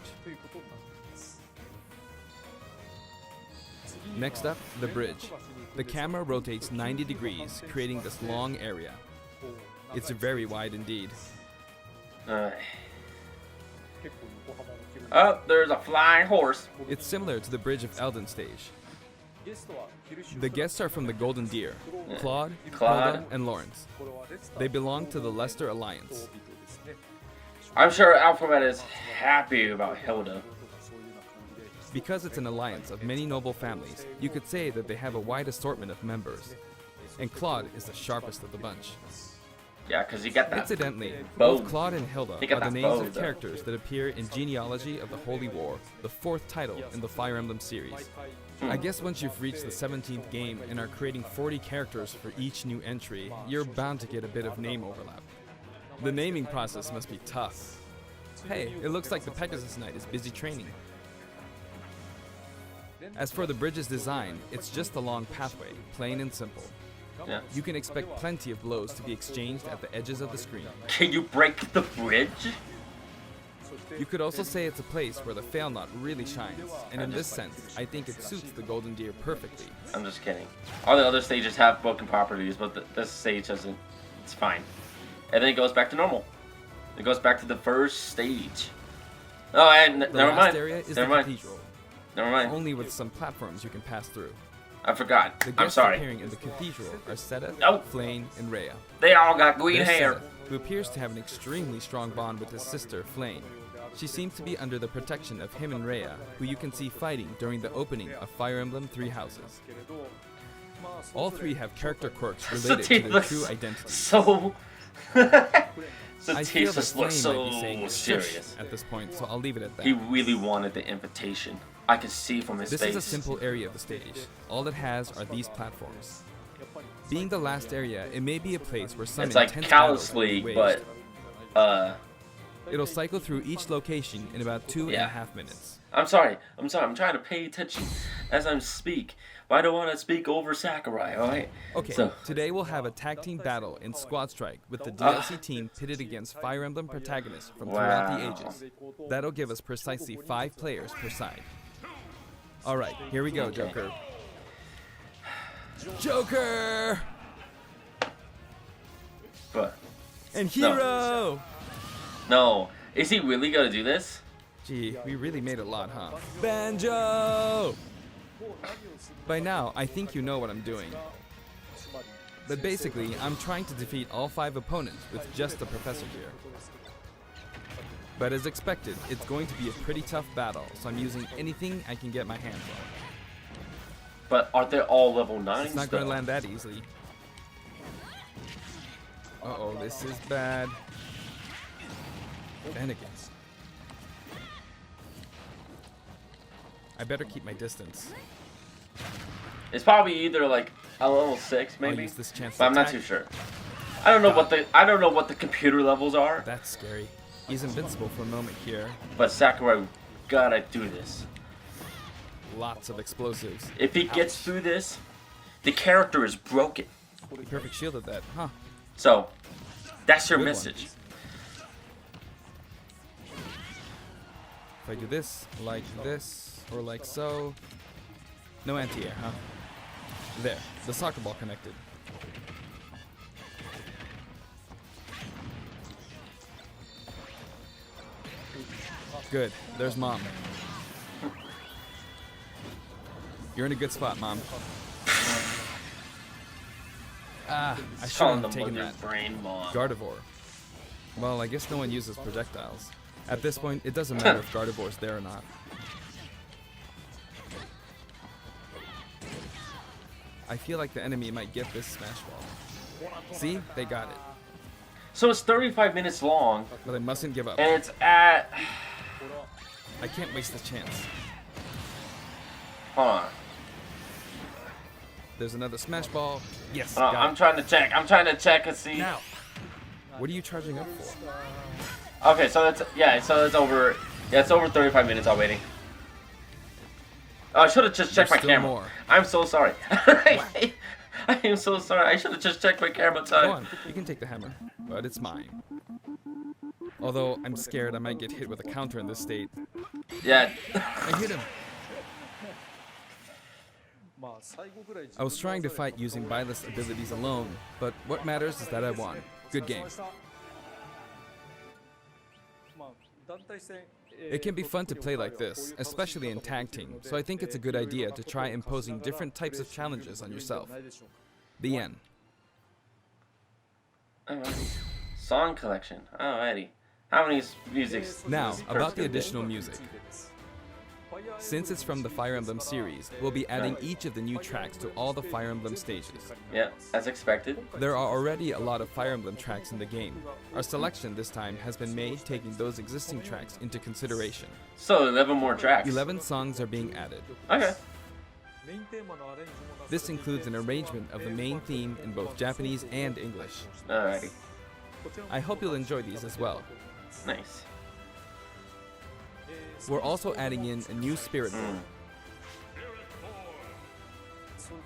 Speaker 2: Next up, the bridge. The camera rotates 90 degrees, creating this long area. It's very wide indeed.
Speaker 1: Oh, there's a flying horse.
Speaker 2: It's similar to the bridge of Elden stage. The guests are from the Golden Deer, Claude,
Speaker 1: Claude.
Speaker 2: Hilda, and Lawrence. They belong to the Leicester Alliance.
Speaker 1: I'm sure Alphabet is happy about Hilda.
Speaker 2: Because it's an alliance of many noble families, you could say that they have a wide assortment of members. And Claude is the sharpest of the bunch.
Speaker 1: Yeah, because you got that.
Speaker 2: Incidentally,
Speaker 1: bow.
Speaker 2: both Claude and Hilda
Speaker 1: He got
Speaker 2: are the
Speaker 1: that
Speaker 2: names
Speaker 1: bow,
Speaker 2: of
Speaker 1: though.
Speaker 2: characters that appear in Genealogy of the Holy War, the 4th title in the Fire Emblem series. I guess once you've reached the 17th game and are creating 40 characters for each new entry, you're bound to get a bit of name overlap. The naming process must be tough. Hey, it looks like the Pegasus Knight is busy training. As for the bridge's design, it's just a long pathway, plain and simple.
Speaker 1: Yeah.
Speaker 2: You can expect plenty of blows to be exchanged at the edges of the screen.
Speaker 1: Can you break the bridge?
Speaker 2: You could also say it's a place where the fail knot really shines, and in this sense, I think it suits the Golden Deer perfectly.
Speaker 1: I'm just kidding. All the other stages have broken properties, but this stage doesn't. It's fine. And then it goes back to normal. It goes back to the first stage. Oh, and
Speaker 2: The
Speaker 1: never
Speaker 2: last
Speaker 1: mind.
Speaker 2: area is
Speaker 1: Never
Speaker 2: the
Speaker 1: mind.
Speaker 2: cathedral,
Speaker 1: Never mind.
Speaker 2: only with some platforms you can pass through.
Speaker 1: I forgot.
Speaker 2: The
Speaker 1: I'm
Speaker 2: guests
Speaker 1: sorry.
Speaker 2: appearing in the cathedral are Seta,
Speaker 1: Oh.
Speaker 2: Flayn, and Rhea.
Speaker 1: They all got green
Speaker 2: There's
Speaker 1: hair.
Speaker 2: Seta, who appears to have an extremely strong bond with his sister, Flayn. She seems to be under the protection of him and Rhea, who you can see fighting during the opening of Fire Emblem Three Houses. All three have character quirks related to their true identities.
Speaker 1: So.
Speaker 2: I feel
Speaker 1: Satisse
Speaker 2: that
Speaker 1: just looks
Speaker 2: Flayn might be
Speaker 1: so
Speaker 2: saying
Speaker 1: serious.
Speaker 2: at this point, so I'll leave it at that.
Speaker 1: He really wanted the invitation. I could see from his
Speaker 2: This
Speaker 1: face.
Speaker 2: is a simple area of the stage. All it has are these platforms. Being the last area, it may be a place where some
Speaker 1: It's like
Speaker 2: intense
Speaker 1: Callous
Speaker 2: battles will be
Speaker 1: League,
Speaker 2: waged.
Speaker 1: but
Speaker 2: It'll cycle through each location in about 2.5
Speaker 1: Yeah.
Speaker 2: minutes.
Speaker 1: I'm sorry. I'm trying to pay attention as I speak. But I don't want to speak over Sakurai, alright?
Speaker 2: Okay,
Speaker 1: So,
Speaker 2: today we'll have a tag team battle in Squad Strike with the DLC team pitted against Fire Emblem protagonists from throughout the
Speaker 1: Wow.
Speaker 2: ages. That'll give us precisely 5 players per side. Alright, here we go,
Speaker 1: Okay.
Speaker 2: Joker. Joker!
Speaker 1: but,
Speaker 2: And Hero!
Speaker 1: no. Is he really gonna do this?
Speaker 2: Gee, we really made a lot, huh? Banjo! By now, I think you know what I'm doing. But basically, I'm trying to defeat all 5 opponents with just the Professor gear. But as expected, it's going to be a pretty tough battle, so I'm using anything I can get my hands on.
Speaker 1: But aren't they all level 9s?
Speaker 2: It's not going to land that easily. Uh-oh, this is bad. Finnegan. I better keep my distance.
Speaker 1: It's probably either like a level 6,
Speaker 2: I'll
Speaker 1: maybe.
Speaker 2: use this chance
Speaker 1: But
Speaker 2: to
Speaker 1: I'm not
Speaker 2: attack.
Speaker 1: too sure. I don't know what the computer levels are.
Speaker 2: That's scary. He's invincible for a moment here.
Speaker 1: But Sakurai gotta do this.
Speaker 2: lots of explosives.
Speaker 1: If he gets through this, the character is broken.
Speaker 2: He perfect shielded that, huh?
Speaker 1: So, that's your
Speaker 2: Good
Speaker 1: message.
Speaker 2: If I do this, or like so. No anti-air, huh? There, the soccer ball connected. Good, there's Mom. You're in a good spot, Mom. Ah, I shouldn't have taken that.
Speaker 1: Brain mom.
Speaker 2: Gardevoir. Well, I guess no one uses projectiles. At this point, it doesn't matter if Gardevoir's there or not. I feel like the enemy might get this Smash Ball. See? They got it.
Speaker 1: So it's 35 minutes long,
Speaker 2: But I mustn't give up.
Speaker 1: and it's at...
Speaker 2: I can't waste this chance.
Speaker 1: Hold on.
Speaker 2: There's another Smash Ball. Yes,
Speaker 1: Hold on,
Speaker 2: got
Speaker 1: I'm trying to check. I'm trying to check and see.
Speaker 2: it. Now. What are you charging up for?
Speaker 1: Okay, so that's it's over. Yeah, it's over 35 minutes already. Oh, I should have just checked my
Speaker 2: There's still
Speaker 1: camera.
Speaker 2: more.
Speaker 1: I'm so sorry. I am so sorry. I should have just checked my camera
Speaker 2: Go
Speaker 1: time.
Speaker 2: on, you can take the hammer, but it's mine. Although I'm scared I might get hit with a counter in this state.
Speaker 1: Yeah.
Speaker 2: I hit him. I was trying to fight using Byleth's abilities alone, but what matters is that I won. Good game. It can be fun to play like this, especially in tag team, so I think it's a good idea to try imposing different types of challenges on yourself. The end.
Speaker 1: Alrighty. Song collection. Alrighty. How many musics?
Speaker 2: Now, about the additional music. Since it's from the Fire Emblem series, we'll be adding each of the new tracks to all the Fire Emblem stages.
Speaker 1: Yeah, as expected.
Speaker 2: There are already a lot of Fire Emblem tracks in the game. Our selection this time has been made taking those existing tracks into consideration.
Speaker 1: So 11 more tracks.
Speaker 2: 11 songs are being added.
Speaker 1: Okay.
Speaker 2: This includes an arrangement of the main theme in both Japanese and English.
Speaker 1: Alrighty.
Speaker 2: I hope you'll enjoy these as well.
Speaker 1: Nice.
Speaker 2: We're also adding in a new spirit mode.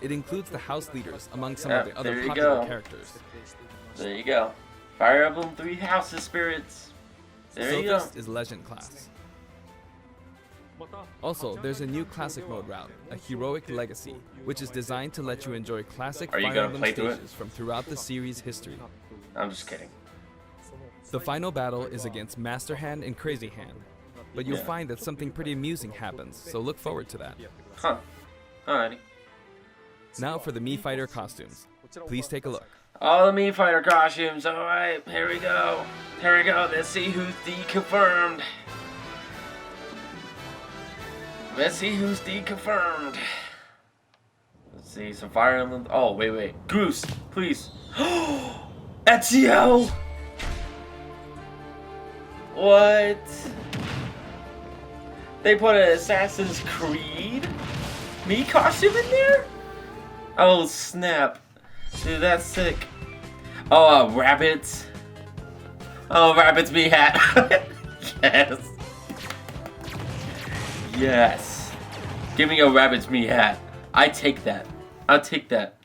Speaker 2: It includes the house leaders among some of the
Speaker 1: There
Speaker 2: other
Speaker 1: you
Speaker 2: popular
Speaker 1: go.
Speaker 2: characters.
Speaker 1: There you go. Fire Emblem 3 Houses Spirits. There you go.
Speaker 2: Sophist is Legend class. Also, there's a new classic mode route, a Heroic Legacy, which is designed to let you enjoy classic
Speaker 1: Are you
Speaker 2: Fire
Speaker 1: gonna
Speaker 2: Emblem
Speaker 1: play through it?
Speaker 2: stages from throughout the series' history.
Speaker 1: I'm just kidding.
Speaker 2: The final battle is against Master Hand and Crazy Hand, but you'll
Speaker 1: Yeah.
Speaker 2: find that something pretty amusing happens, so look forward to that.
Speaker 1: Huh. Alrighty.
Speaker 2: Now for the Mii Fighter costumes. Please take a look.
Speaker 1: All the Mii Fighter costumes. Alright, here we go. Here we go. Let's see who's deconfirmed. Let's see who's deconfirmed. Let's see some Fire Emblem. Oh, wait. Goose, please. Ezio! What? They put an Assassin's Creed Mii costume in there? Oh, snap. Dude, that's sick. Oh, rabbits. Oh, rabbit's Mii hat. Yes. Yes. Give me a rabbit's Mii hat. I take that. I'll take that.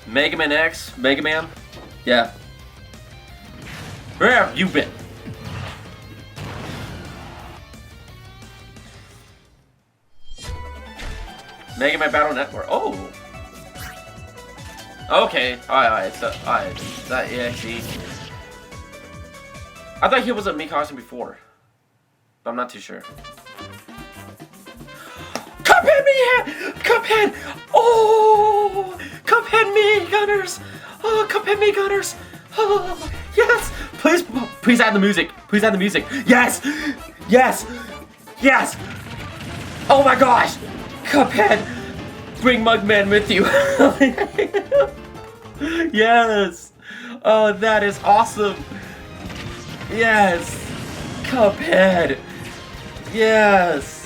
Speaker 1: Mega Man X? Mega Man? Yeah. Where have you been? Mega Man Battle Network. Oh. Okay. Alright. So, alright. That EXE. I thought he was a Mii costume before. But I'm not too sure. Cuphead Mii hat! Cuphead! Oh! Cuphead Mii Gunners! Oh, Cuphead Mii Gunners! Oh, yes! Please add the music. Please add the music. Yes! Yes! Yes! Oh my gosh! Cuphead! Bring Mugman with you. Yes! Oh, that is awesome! Yes! Cuphead! Yes!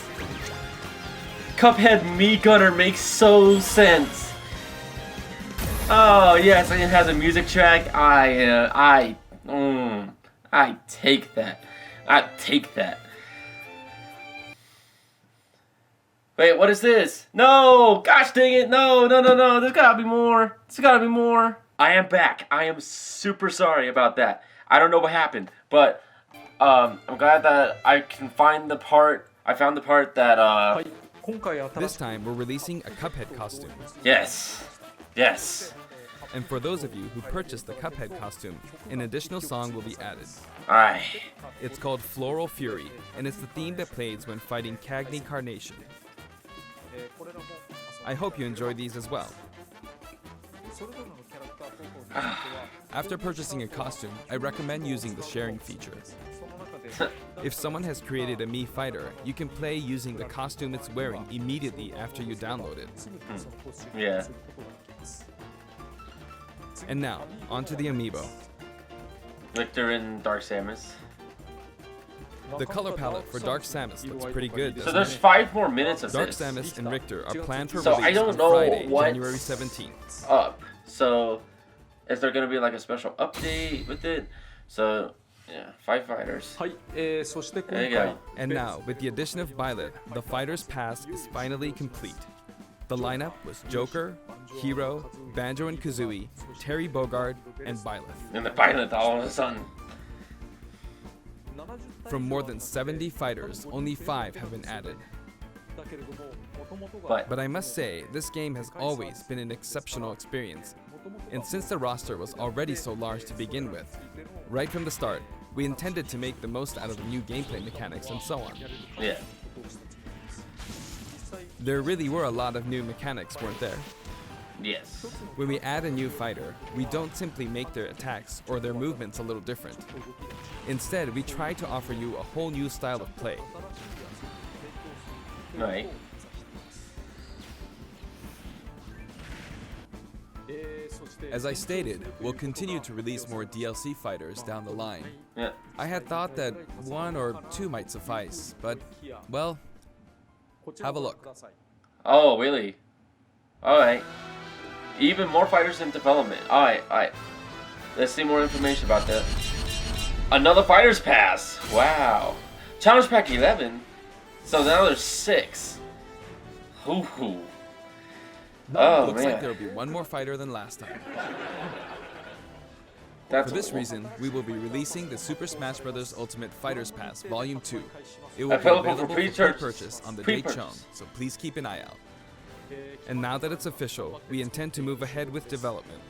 Speaker 1: Cuphead Mii Gunner makes so sense. Oh yes, and it has a music track. I take that. I take that. Wait, what is this? No! Gosh dang it! No! There's gotta be more. There's gotta be more. I am back. I am super sorry about that. I don't know what happened, but I'm glad that I can find the part. I found the part that
Speaker 2: This time, we're releasing a Cuphead costume.
Speaker 1: Yes.
Speaker 2: And for those of you who purchased the Cuphead costume, an additional song will be added.
Speaker 1: Alright.
Speaker 2: It's called Floral Fury, and it's the theme that plays when fighting Cagney Carnation. I hope you enjoy these as well. After purchasing a costume, I recommend using the sharing feature. If someone has created a Mii fighter, you can play using the costume it's wearing immediately after you download it.
Speaker 1: Yeah.
Speaker 2: And now, onto the amiibo.
Speaker 1: Richter and Dark Samus.
Speaker 2: The color palette for Dark Samus looks pretty good.
Speaker 1: So there's 5 more minutes of
Speaker 2: Dark
Speaker 1: this
Speaker 2: Samus and Richter are planned for
Speaker 1: So I
Speaker 2: release
Speaker 1: don't
Speaker 2: on
Speaker 1: know
Speaker 2: Friday,
Speaker 1: what's
Speaker 2: January 17th.
Speaker 1: up. So is there gonna be like a special update with it? So yeah, 5 fighters.
Speaker 5: はい、そして今
Speaker 1: There you
Speaker 5: 回
Speaker 1: go.
Speaker 2: And now, with the addition of Byleth, the Fighter's Pass is finally complete. The lineup was Joker, Hero, Banjo and Kazooie, Terry Bogard, and Byleth.
Speaker 1: And the Byleth all of a sudden.
Speaker 2: From more than 70 fighters, only 5 have been added. But I must say, this game has always been an exceptional experience. And since the roster was already so large to begin with, right from the start, we intended to make the most out of the new gameplay mechanics and so on.
Speaker 1: Yeah.
Speaker 2: There really were a lot of new mechanics, weren't there?
Speaker 1: Yes.
Speaker 2: When we add a new fighter, we don't simply make their attacks or their movements a little different. Instead, we try to offer you a whole new style of play.
Speaker 1: Right.
Speaker 2: As I stated, we'll continue to release more DLC fighters down the line.
Speaker 1: Yeah.
Speaker 2: I had thought that 1 or 2 might suffice, but, well, have a look.
Speaker 1: Oh, really? Alright. Even more fighters in development. Alright. Let's see more information about that. Another Fighter's Pass! Wow. Challenge Pack 11? So now there's 6. Hoo-hoo. Oh,
Speaker 2: Looks
Speaker 1: man.
Speaker 2: like there'll be 1 more fighter than last time.
Speaker 1: That's
Speaker 2: For this reason, we will be releasing the Super Smash Bros. Ultimate Fighters Pass Volume 2. It will be
Speaker 1: Available for
Speaker 2: available for
Speaker 1: pre-purchase.
Speaker 2: pre-purchase on the date
Speaker 1: Pre-purchase.
Speaker 2: shown, so please keep an eye out. And now that it's official, we intend to move ahead with development.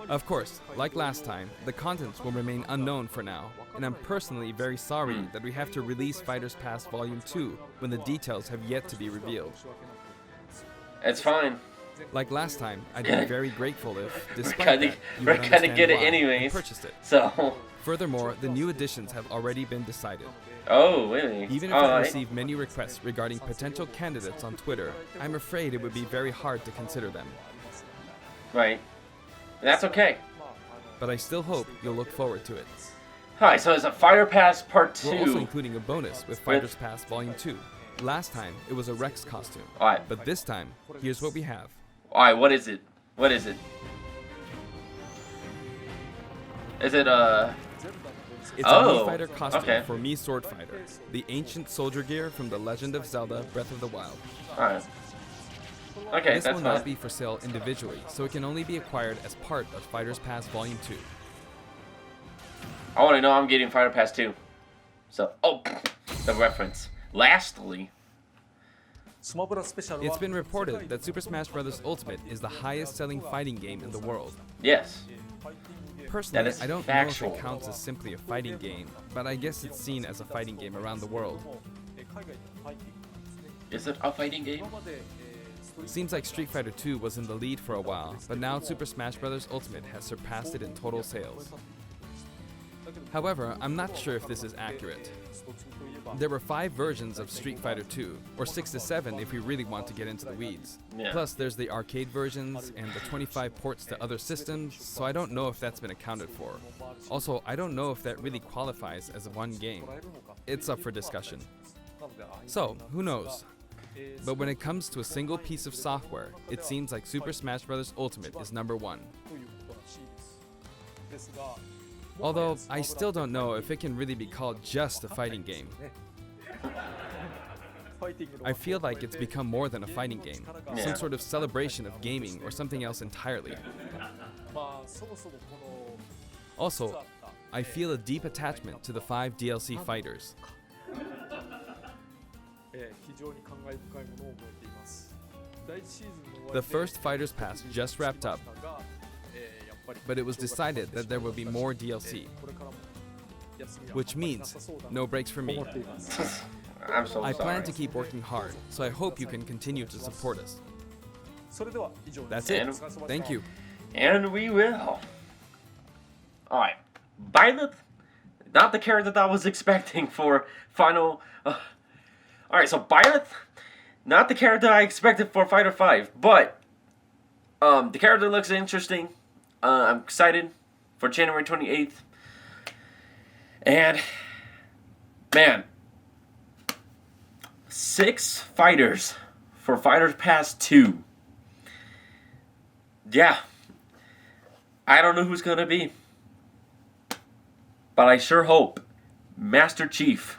Speaker 2: Of course, like last time, the contents will remain unknown for now, and I'm personally very sorry that we have to release Fighters Pass Volume 2 when the details have yet to be revealed.
Speaker 1: It's fine.
Speaker 2: Like last time, I'd be very grateful if, despite
Speaker 1: gonna-
Speaker 2: that, you
Speaker 1: we're
Speaker 2: would
Speaker 1: gonna
Speaker 2: understand
Speaker 1: get it
Speaker 2: why and
Speaker 1: anyways.
Speaker 2: purchased it.
Speaker 1: So.
Speaker 2: Furthermore, the new additions have already been decided.
Speaker 1: Oh, really?
Speaker 2: Even if I
Speaker 1: Alright.
Speaker 2: receive many requests regarding potential candidates on Twitter, I'm afraid it would be very hard to consider them.
Speaker 1: Right. That's okay.
Speaker 2: But I still hope you'll look forward to it.
Speaker 1: Alright, so it's a Fighter Pass Part 2.
Speaker 2: We're also including a bonus with Fighters Pass Volume 2. Last time, it was a Rex costume.
Speaker 1: Alright.
Speaker 2: But this time, here's what we have.
Speaker 1: Alright, what is it? What is it? Is it,
Speaker 2: It's a
Speaker 1: Oh,
Speaker 2: Mii Fighter costume
Speaker 1: okay.
Speaker 2: for Mii Sword Fighter, the ancient soldier gear from The Legend of Zelda Breath of the Wild.
Speaker 1: Alright. Okay,
Speaker 2: This
Speaker 1: that's
Speaker 2: will
Speaker 1: fine.
Speaker 2: not be for sale individually, so it can only be acquired as part of Fighters Pass Volume 2.
Speaker 1: I want to know I'm getting Fighter Pass 2. So, oh, the reference. Lastly,
Speaker 2: It's been reported that Super Smash Bros. Ultimate is the highest-selling fighting game in the world.
Speaker 1: yes.
Speaker 2: Personally,
Speaker 1: That is
Speaker 2: I don't
Speaker 1: factual.
Speaker 2: know if it counts as simply a fighting game, but I guess it's seen as a fighting game around the world.
Speaker 1: Is it a fighting game?
Speaker 2: Seems like Street Fighter 2 was in the lead for a while, but now Super Smash Bros. Ultimate has surpassed it in total sales. However, I'm not sure if this is accurate. There were 5 versions of Street Fighter 2, or 6 to 7 if we really want to get into the weeds.
Speaker 1: Yeah.
Speaker 2: Plus, there's the arcade versions and the 25 ports to other systems, so I don't know if that's been accounted for. Also, I don't know if that really qualifies as one game. It's up for discussion. So, who knows? But when it comes to a single piece of software, it seems like Super Smash Bros. Ultimate is number 1. Although, I still don't know if it can really be called just a fighting game. I feel like it's become more than a fighting game, some sort of celebration of gaming or something else entirely. Also, I feel a deep attachment to the 5 DLC fighters. The first Fighters Pass just wrapped up, but it was decided that there will be more DLC, which means no breaks for me.
Speaker 1: I'm so
Speaker 2: I
Speaker 1: sorry.
Speaker 2: plan to keep working hard, so I hope you can continue to support us. That's it. Thank you.
Speaker 1: And we will. Alright. Byleth, not the character that I was expecting for final... Alright, so Byleth, not the character I expected for Fighter 5, but the character looks interesting. I'm excited for January 28th. And, man, 6 fighters for Fighters Pass 2. Yeah. I don't know who's going to be. But I sure hope Master Chief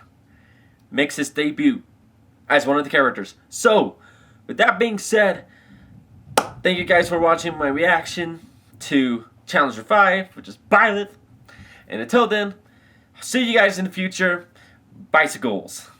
Speaker 1: makes his debut as one of the characters. So, with that being said, thank you guys for watching my reaction to Challenger 5, which is Byleth. And until then, see you guys in the future. Bicycles.